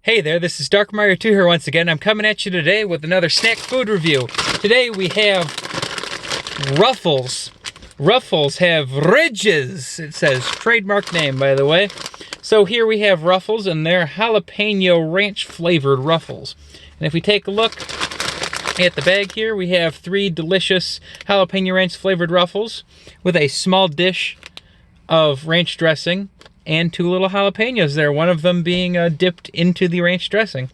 Hey there, this is Dark Mario 2 here once again. I'm coming at you today with another snack food review. Today we have Ruffles. Ruffles have ridges. It says trademark name, by the way. So here we have Ruffles and their jalapeno ranch flavored Ruffles. And if we take a look at the bag here, we have 3 delicious jalapeno ranch flavored Ruffles with a small dish of ranch dressing and 2 little jalapenos there, one of them being dipped into the ranch dressing.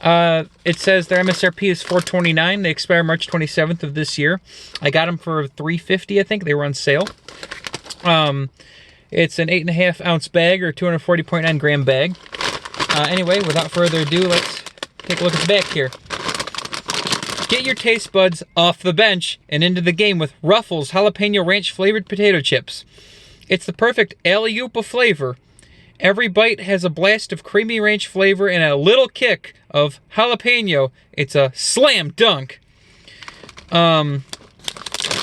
It says their MSRP is $4.29. They expire March 27th of this year. I got them for $3.50, I think. They were on sale. It's an 8.5 ounce bag, or 240.9 gram bag. Anyway, without further ado, let's take a look at the back here. Get your taste buds off the bench and into the game with Ruffles jalapeno ranch flavored potato chips. It's the perfect alley-oop of flavor. Every bite has a blast of creamy ranch flavor and a little kick of jalapeno. It's a slam dunk. And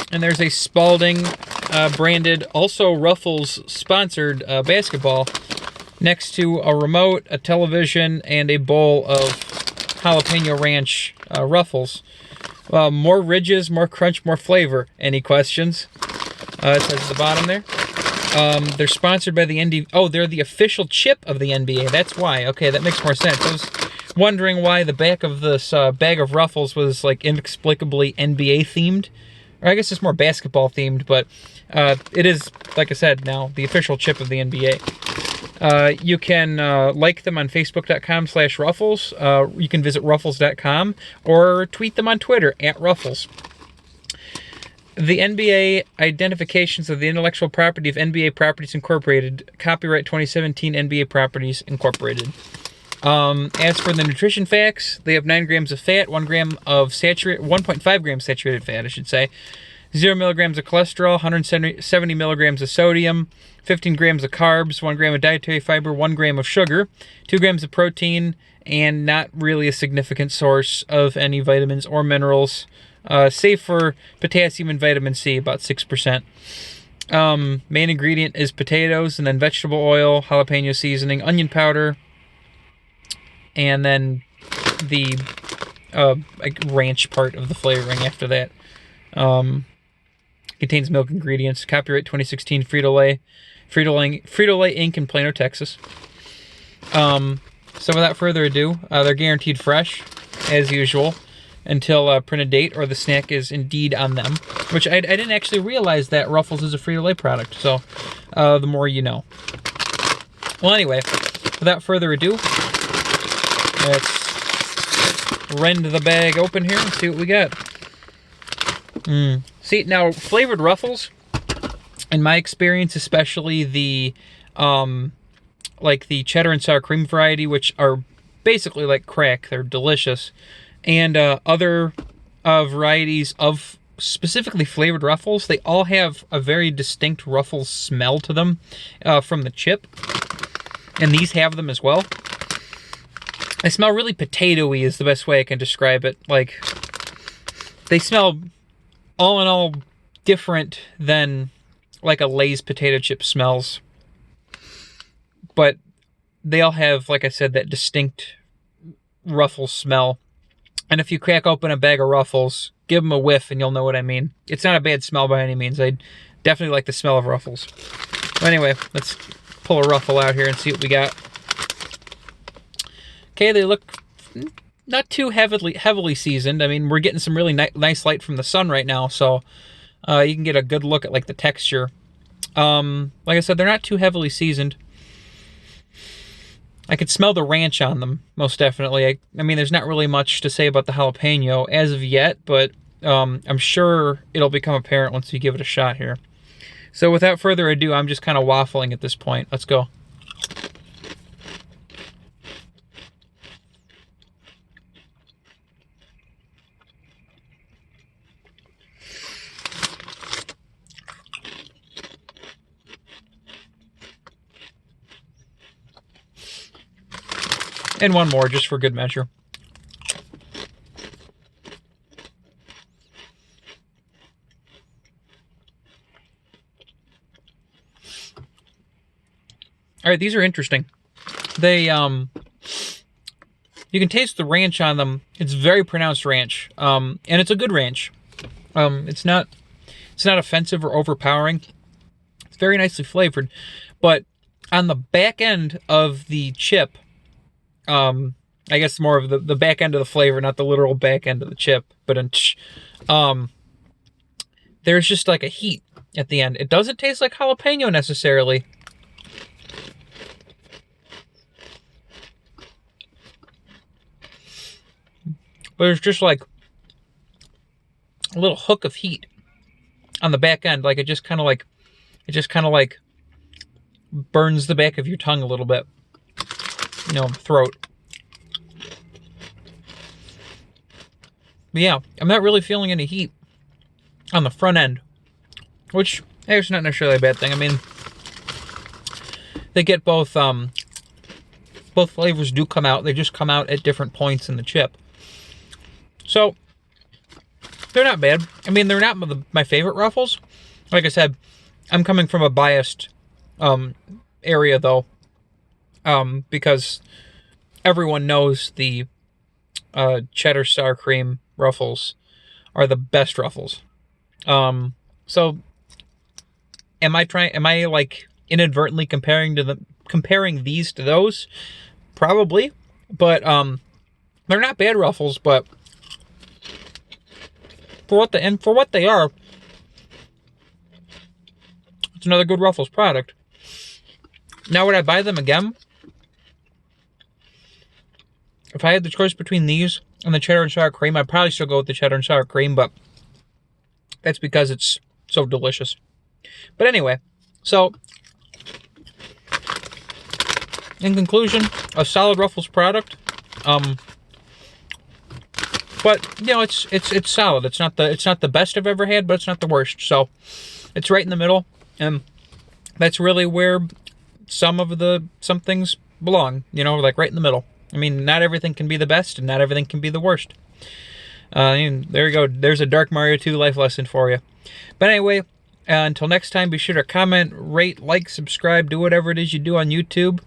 there's a Spalding branded, also Ruffles sponsored basketball next to a remote, a television, and a bowl of jalapeno ranch Ruffles. More ridges, more crunch, more flavor. Any questions? It says at the bottom there. They're sponsored by the NBA. Oh, they're the official chip of the NBA. That's why. Okay, that makes more sense. I was wondering why the back of this bag of Ruffles was like inexplicably NBA themed. Or I guess it's more basketball themed, but it is, like I said, now the official chip of the NBA. You can like them on Facebook.com/Ruffles. You can visit Ruffles.com or tweet them on Twitter @Ruffles. The NBA identifications of the intellectual property of NBA Properties Incorporated, copyright 2017 NBA Properties Incorporated. As for the nutrition facts, they have 9 grams of fat, 1.5 grams saturated fat, I should say, 0 milligrams of cholesterol, 170 milligrams of sodium, 15 grams of carbs, 1 gram of dietary fiber, 1 gram of sugar, 2 grams of protein, and not really a significant source of any vitamins or minerals. Save for potassium and vitamin C, about 6%. Main ingredient is potatoes, and then vegetable oil, jalapeno seasoning, onion powder, and then the ranch part of the flavoring after that. Contains milk ingredients. Copyright 2016 Frito-Lay Inc. in Plano, Texas. So without further ado, they're guaranteed fresh, as usual, until printed date or the snack is indeed on them, which I didn't actually realize that Ruffles is a Frito-Lay product, so the more you know. Well, anyway, without further ado, let's rend the bag open here and see what we got. See, now, flavored Ruffles, in my experience, especially the like the cheddar and sour cream variety, which are basically like crack, they're delicious, and other varieties of specifically flavored Ruffles, they all have a very distinct Ruffles smell to them from the chip. And these have them as well. They smell really potato-y is the best way I can describe it. Like, they smell all in all different than like a Lay's potato chip smells. But they all have, like I said, that distinct Ruffles smell. And if you crack open a bag of Ruffles, give them a whiff and you'll know what I mean. It's not a bad smell by any means. I definitely like the smell of Ruffles. Anyway, let's pull a Ruffle out here and see what we got. Okay, they look not too heavily seasoned. I mean, we're getting some really nice light from the sun right now, so you can get a good look at like the texture. Like I said, they're not too heavily seasoned. I could smell the ranch on them, most definitely. I mean, there's not really much to say about the jalapeno as of yet, but I'm sure it'll become apparent once you give it a shot here. So without further ado, I'm just kind of waffling at this point. Let's go. And one more, just for good measure. All right, these are interesting. They You can taste the ranch on them. It's very pronounced ranch, and it's a good ranch. It's not offensive or overpowering. It's very nicely flavored, but on the back end of the chip, I guess more of the back end of the flavor, not the literal back end of the chip, but there's just like a heat at the end. It doesn't taste like jalapeno necessarily. But there's just like a little hook of heat on the back end. Like it just kind of like burns the back of your tongue a little bit. You know, throat. But yeah, I'm not really feeling any heat on the front end, which is not necessarily a bad thing. I mean, they get both flavors do come out. They just come out at different points in the chip. So, they're not bad. I mean, they're not my favorite Ruffles. Like I said, I'm coming from a biased area, though, because everyone knows the cheddar sour cream Ruffles are the best Ruffles. So, am I like inadvertently comparing these to those? Probably, but they're not bad Ruffles, but for what they are, it's another good Ruffles product. Now, would I buy them again? If I had the choice between these and the cheddar and sour cream, I'd probably still go with the cheddar and sour cream, but that's because it's so delicious. But anyway, so in conclusion, a solid Ruffles product. But you know, it's solid. It's not the best I've ever had, but it's not the worst. So it's right in the middle, and that's really where some things belong. You know, like right in the middle. I mean, not everything can be the best, and not everything can be the worst. And there you go. There's a Dark Mario 2 life lesson for you. But anyway, until next time, be sure to comment, rate, like, subscribe, do whatever it is you do on YouTube.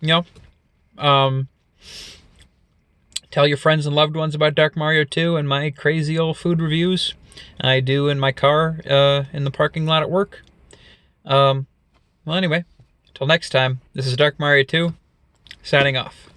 You know, tell your friends and loved ones about Dark Mario 2 and my crazy old food reviews I do in my car in the parking lot at work. Well, anyway, until next time, this is Dark Mario 2, signing off.